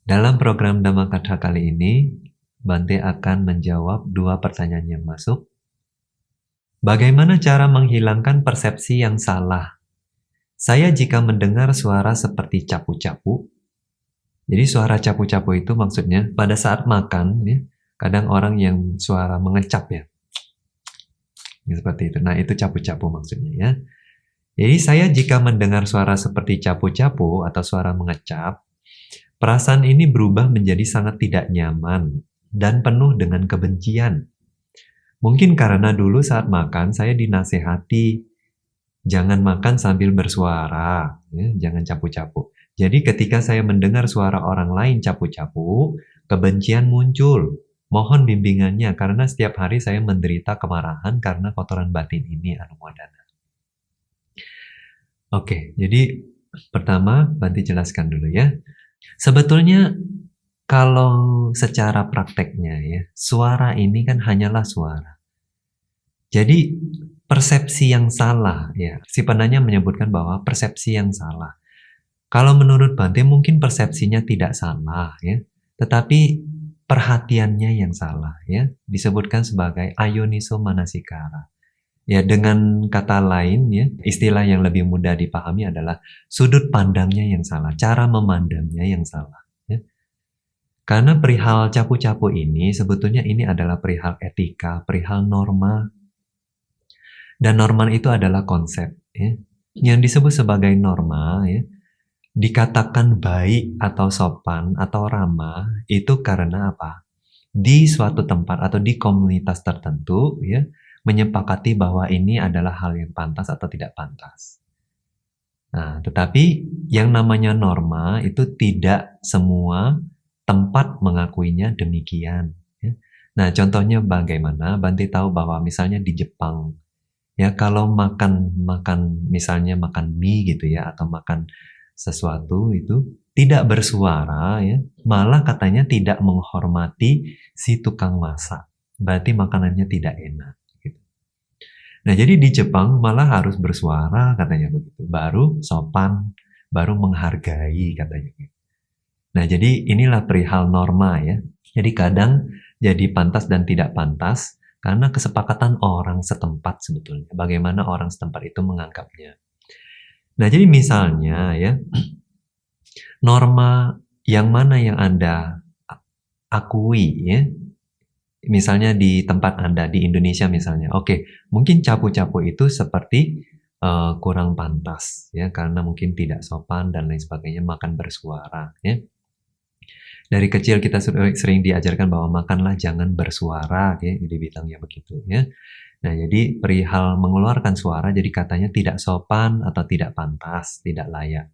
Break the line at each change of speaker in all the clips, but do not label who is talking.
Dalam program Dhammakatha kali ini, Bante akan menjawab 2 pertanyaan yang masuk. Bagaimana cara menghilangkan persepsi yang salah? Saya jika mendengar suara seperti capu-capu, jadi suara capu-capu itu maksudnya pada saat makan, ya, kadang orang yang suara mengecap ya, seperti itu. Nah, itu capu-capu maksudnya ya. Jadi saya jika mendengar suara seperti capu-capu atau suara mengecap, perasaan ini berubah menjadi sangat tidak nyaman dan penuh dengan kebencian. Mungkin karena dulu saat makan saya dinasehati, jangan makan sambil bersuara, ya, jangan capu-capu. Jadi ketika saya mendengar suara orang lain capu-capu, kebencian muncul. Mohon bimbingannya karena setiap hari saya menderita kemarahan karena kotoran batin ini, Anumodana. Oke, jadi pertama Banti jelaskan dulu ya. Sebetulnya kalau secara prakteknya ya, suara ini kan hanyalah suara. Jadi persepsi yang salah ya, si penanya menyebutkan bahwa persepsi yang salah. Kalau menurut Bante mungkin persepsinya tidak salah ya, tetapi perhatiannya yang salah ya, disebutkan sebagai ayoniso manasikara. Ya, dengan kata lain ya, istilah yang lebih mudah dipahami adalah sudut pandangnya yang salah, cara memandangnya yang salah. Ya. Karena perihal capu-capu ini, sebetulnya ini adalah perihal etika, perihal norma. Dan norma itu adalah konsep. Ya. Yang disebut sebagai norma, ya, dikatakan baik atau sopan atau ramah, itu karena apa? Di suatu tempat atau di komunitas tertentu, ya, menyepakati bahwa ini adalah hal yang pantas atau tidak pantas. Nah, tetapi yang namanya norma itu tidak semua tempat mengakuinya demikian. Ya. Nah, contohnya bagaimana? Bante tahu bahwa misalnya di Jepang, ya kalau makan misalnya makan mie gitu ya, atau makan sesuatu itu tidak bersuara ya, malah katanya tidak menghormati si tukang masak. Berarti makanannya tidak enak. Nah, jadi di Jepang malah harus bersuara katanya begitu. Baru sopan, baru menghargai katanya gitu. Nah, jadi inilah perihal norma ya. Jadi kadang jadi pantas dan tidak pantas karena kesepakatan orang setempat sebetulnya. Bagaimana orang setempat itu menganggapnya. Nah, jadi misalnya ya, norma yang mana yang Anda akui ya, misalnya di tempat Anda, di Indonesia misalnya, oke, mungkin capu-capu itu seperti kurang pantas, ya, karena mungkin tidak sopan dan lain sebagainya, makan bersuara, ya. Dari kecil kita sering diajarkan bahwa makanlah jangan bersuara, ya, dibilangnya begitu, ya. Nah, jadi perihal mengeluarkan suara, jadi katanya tidak sopan atau tidak pantas, tidak layak.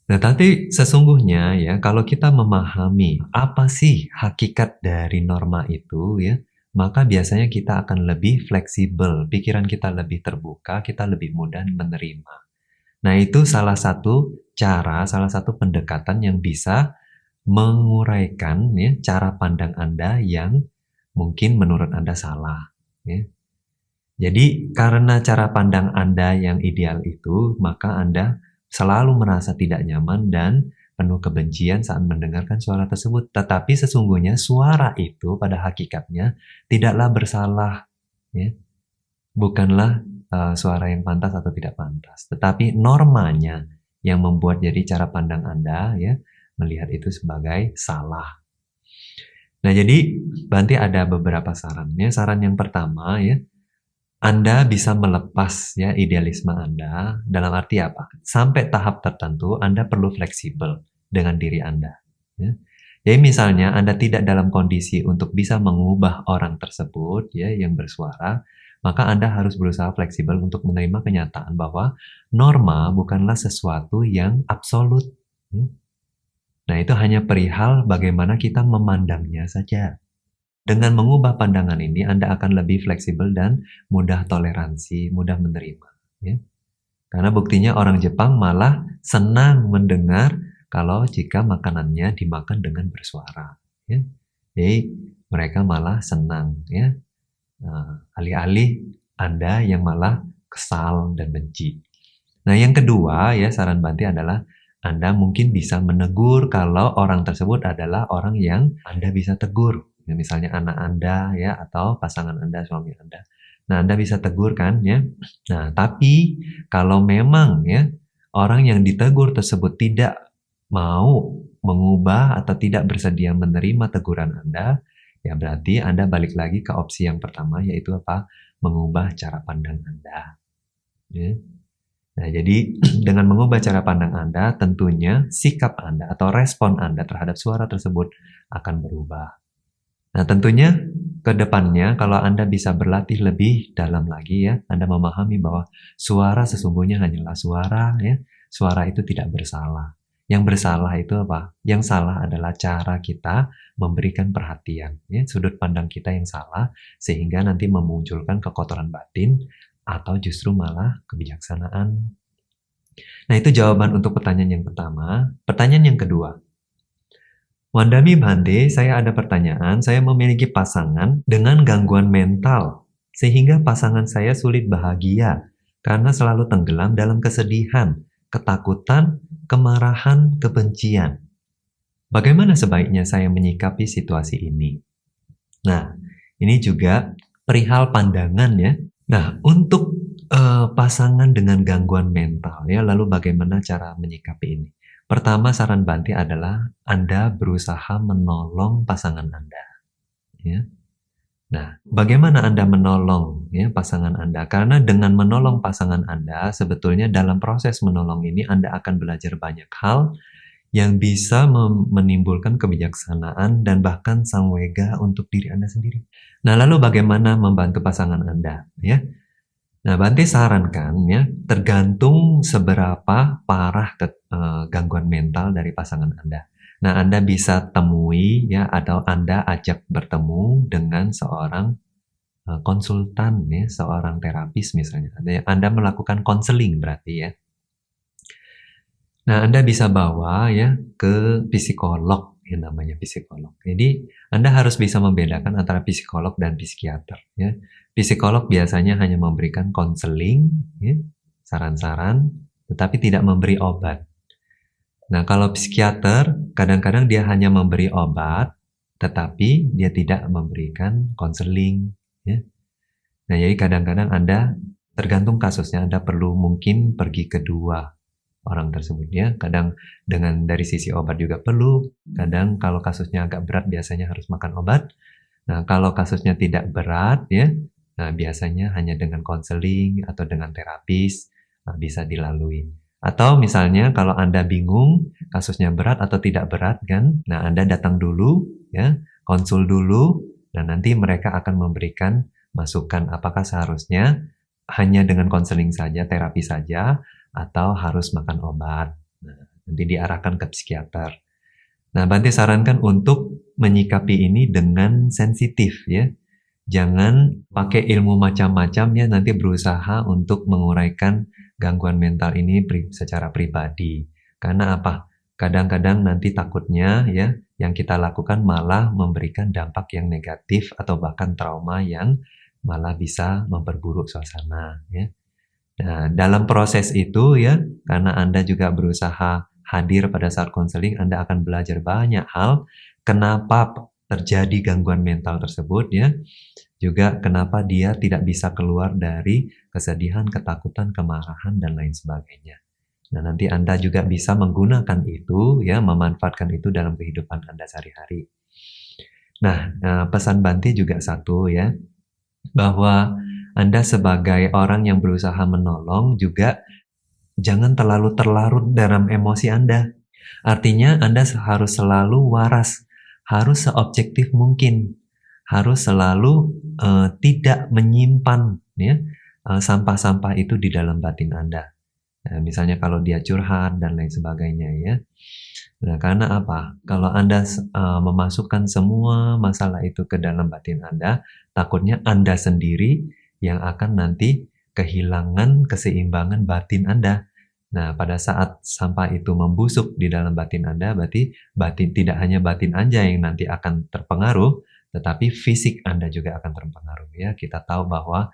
Nah, tapi sesungguhnya ya, kalau kita memahami apa sih hakikat dari norma itu ya, maka biasanya kita akan lebih fleksibel, pikiran kita lebih terbuka, kita lebih mudah menerima. Nah, itu salah satu cara, salah satu pendekatan yang bisa menguraikan ya cara pandang Anda yang mungkin menurut Anda salah. Ya. Jadi karena cara pandang Anda yang ideal itu, maka Anda selalu merasa tidak nyaman dan penuh kebencian saat mendengarkan suara tersebut. Tetapi sesungguhnya suara itu pada hakikatnya tidaklah bersalah. Ya. Bukanlah suara yang pantas atau tidak pantas. Tetapi normanya yang membuat jadi cara pandang Anda ya melihat itu sebagai salah. Nah, jadi Banti ada beberapa sarannya. Saran yang pertama ya, Anda bisa melepas ya idealisme Anda, dalam arti apa? Sampai tahap tertentu Anda perlu fleksibel dengan diri Anda. Ya. Jadi misalnya Anda tidak dalam kondisi untuk bisa mengubah orang tersebut ya yang bersuara, maka Anda harus berusaha fleksibel untuk menerima kenyataan bahwa norma bukanlah sesuatu yang absolut. Ya. Nah, itu hanya perihal bagaimana kita memandangnya saja. Dengan mengubah pandangan ini, Anda akan lebih fleksibel dan mudah toleransi, mudah menerima. Ya. Karena buktinya orang Jepang malah senang mendengar kalau jika makanannya dimakan dengan bersuara. Ya. Jadi mereka malah senang. Ya. Nah, alih-alih Anda yang malah kesal dan benci. Nah, yang kedua ya saran Banti adalah Anda mungkin bisa menegur kalau orang tersebut adalah orang yang Anda bisa tegur. Ya, misalnya anak Anda ya atau pasangan Anda, suami Anda. Nah, Anda bisa tegur kan ya. Nah, tapi kalau memang ya orang yang ditegur tersebut tidak mau mengubah atau tidak bersedia menerima teguran Anda, ya berarti Anda balik lagi ke opsi yang pertama, yaitu apa? Mengubah cara pandang Anda. Ya. Nah, jadi dengan mengubah cara pandang Anda, tentunya sikap Anda atau respon Anda terhadap suara tersebut akan berubah. Nah, tentunya ke depannya kalau Anda bisa berlatih lebih dalam lagi ya, Anda memahami bahwa suara sesungguhnya hanyalah suara ya. Suara itu tidak bersalah. Yang bersalah itu apa? Yang salah adalah cara kita memberikan perhatian ya, sudut pandang kita yang salah sehingga nanti memunculkan kekotoran batin atau justru malah kebijaksanaan. Nah, itu jawaban untuk pertanyaan yang pertama. Pertanyaan yang kedua. Wandami Bhante, saya ada pertanyaan. Saya memiliki pasangan dengan gangguan mental, sehingga pasangan saya sulit bahagia karena selalu tenggelam dalam kesedihan, ketakutan, kemarahan, kebencian. Bagaimana sebaiknya saya menyikapi situasi ini? Nah, ini juga perihal pandangan ya. Nah, untuk pasangan dengan gangguan mental ya, lalu bagaimana cara menyikapi ini? Pertama, saran Bhante adalah Anda berusaha menolong pasangan Anda. Ya. Nah, bagaimana Anda menolong ya pasangan Anda? Karena dengan menolong pasangan Anda, sebetulnya dalam proses menolong ini Anda akan belajar banyak hal yang bisa menimbulkan kebijaksanaan dan bahkan samwega untuk diri Anda sendiri. Nah, lalu bagaimana membantu pasangan Anda? Ya. Nah, Bhante sarankan ya, tergantung seberapa parah gangguan mental dari pasangan Anda. Nah, Anda bisa temui ya atau Anda ajak bertemu dengan seorang konsultan ya, seorang terapis misalnya. Anda melakukan konseling berarti ya. Nah, Anda bisa bawa ya ke psikolog yang namanya psikolog. Jadi, Anda harus bisa membedakan antara psikolog dan psikiater ya. Psikolog biasanya hanya memberikan konseling, ya, saran-saran, tetapi tidak memberi obat. Nah, kalau psikiater, kadang-kadang dia hanya memberi obat, tetapi dia tidak memberikan konseling. Ya. Nah, jadi kadang-kadang Anda, tergantung kasusnya, Anda perlu mungkin pergi ke dua orang tersebut. Ya. Kadang dengan dari sisi obat juga perlu, kadang kalau kasusnya agak berat biasanya harus makan obat. Nah, kalau kasusnya tidak berat, ya, nah, biasanya hanya dengan konseling atau dengan terapis bisa dilalui. Atau misalnya kalau Anda bingung kasusnya berat atau tidak berat kan, nah Anda datang dulu ya, konsul dulu, dan nanti mereka akan memberikan masukan apakah seharusnya hanya dengan konseling saja, terapi saja, atau harus makan obat. Nah, nanti diarahkan ke psikiater. Nah, Bhante sarankan untuk menyikapi ini dengan sensitif ya. Jangan pakai ilmu macam-macam ya, nanti berusaha untuk menguraikan gangguan mental ini secara pribadi. Karena apa? Kadang-kadang nanti takutnya ya, yang kita lakukan malah memberikan dampak yang negatif atau bahkan trauma yang malah bisa memperburuk suasana ya. Nah, dalam proses itu ya, karena Anda juga berusaha hadir pada saat konseling, Anda akan belajar banyak hal kenapa terjadi gangguan mental tersebut ya. Juga kenapa dia tidak bisa keluar dari kesedihan, ketakutan, kemarahan, dan lain sebagainya. Nah, nanti Anda juga bisa menggunakan itu, ya, memanfaatkan itu dalam kehidupan Anda sehari-hari. Nah, pesan Bhante juga satu ya, bahwa Anda sebagai orang yang berusaha menolong juga jangan terlalu terlarut dalam emosi Anda. Artinya Anda harus selalu waras, harus seobjektif mungkin, harus selalu tidak menyimpan ya sampah-sampah itu di dalam batin Anda. Nah, misalnya kalau dia curhat dan lain sebagainya ya. Nah, karena apa? Kalau Anda memasukkan semua masalah itu ke dalam batin Anda, takutnya Anda sendiri yang akan nanti kehilangan keseimbangan batin Anda. Nah, pada saat sampah itu membusuk di dalam batin Anda, berarti tidak hanya batin Anda yang nanti akan terpengaruh, tetapi fisik Anda juga akan terpengaruh ya. Kita tahu bahwa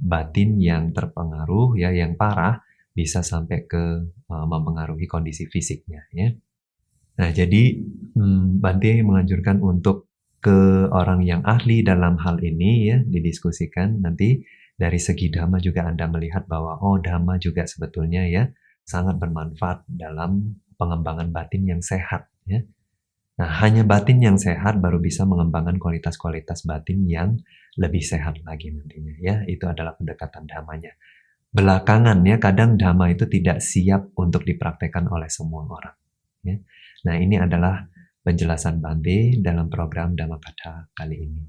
batin yang terpengaruh ya, yang parah, bisa sampai ke mempengaruhi kondisi fisiknya ya. Nah, jadi Bante menganjurkan untuk ke orang yang ahli dalam hal ini ya didiskusikan. Nanti dari segi dhamma juga Anda melihat bahwa oh dhamma juga sebetulnya ya sangat bermanfaat dalam pengembangan batin yang sehat ya. Nah, hanya batin yang sehat baru bisa mengembangkan kualitas-kualitas batin yang lebih sehat lagi nantinya ya. Itu adalah pendekatan dhammanya. Belakangan ya kadang dhamma itu tidak siap untuk dipraktekkan oleh semua orang ya. Nah, ini adalah penjelasan Bante dalam program Dhammapada kali ini.